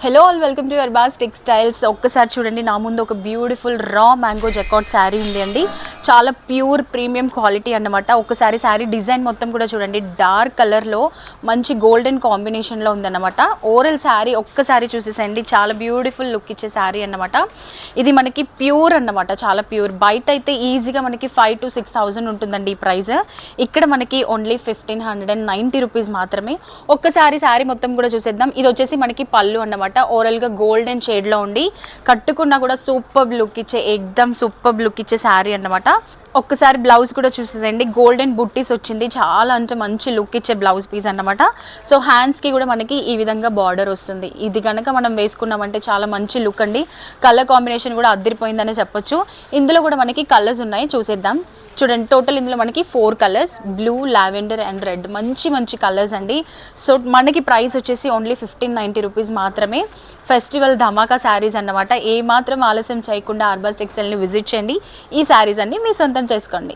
Hello all, welcome to Arbaz textiles. ఒక్కసారి చూడండి, నా ముందు ఒక బ్యూటిఫుల్ రా మ్యాంగో జకాట్ శారీ ఉంది అండి. చాలా ప్యూర్ ప్రీమియం క్వాలిటీ అన్నమాట. ఒకసారి శారీ డిజైన్ మొత్తం కూడా చూడండి, డార్క్ కలర్లో మంచి గోల్డెన్ కాంబినేషన్లో ఉందన్నమాట. ఓవరాల్ శారీ ఒక్కసారి చూసేసండి, చాలా బ్యూటిఫుల్ లుక్ ఇచ్చే శారీ అన్నమాట. ఇది మనకి ప్యూర్ అన్నమాట, చాలా ప్యూర్. బయట అయితే ఈజీగా మనకి 5,000 to 6,000 ఉంటుందండి ఈ ప్రైస్. ఇక్కడ మనకి ఓన్లీ 1,590 రూపీస్ మాత్రమే. ఒక్కసారి శారీ మొత్తం కూడా చూసేద్దాం. ఇది వచ్చేసి మనకి పళ్ళు అన్నమాట. ఓవరాల్ గా గోల్డెన్ షేడ్ లో ఉండి కట్టుకున్నా కూడా సూపర్ లుక్ ఇచ్చే, ఎక్దమ్ సూపర్ లుక్ ఇచ్చే శారీ అన్నమాట. ఒక్కసారి బ్లౌజ్ కూడా చూసేదండి, గోల్డెన్ బుట్టీస్ వచ్చింది. చాలా అంటే మంచి లుక్ ఇచ్చే బ్లౌజ్ పీస్ అన్నమాట. సో హ్యాండ్స్ కి కూడా మనకి ఈ విధంగా బార్డర్ వస్తుంది. ఇది కనుక మనం వేసుకున్నామంటే చాలా మంచి లుక్ అండి. కలర్ కాంబినేషన్ కూడా అదిరిపోయిందనే చెప్పొచ్చు. ఇందులో కూడా మనకి కలర్స్ ఉన్నాయి, చూసేద్దాం. చూడండి, టోటల్ ఇందులో మనకి 4 colours, blue, lavender and red. మంచి మంచి కలర్స్ అండి. సో మనకి ప్రైస్ వచ్చేసి ఓన్లీ 1,590 రూపీస్ మాత్రమే. ఫెస్టివల్ ధమాకా శారీస్ అన్నమాట. ఏ మాత్రం ఆలస్యం చేయకుండా అర్బాస్ టెక్స్టైల్ని విజిట్ చేయండి. ఈ శారీస్ అన్ని మీ సొంతం చేసుకోండి.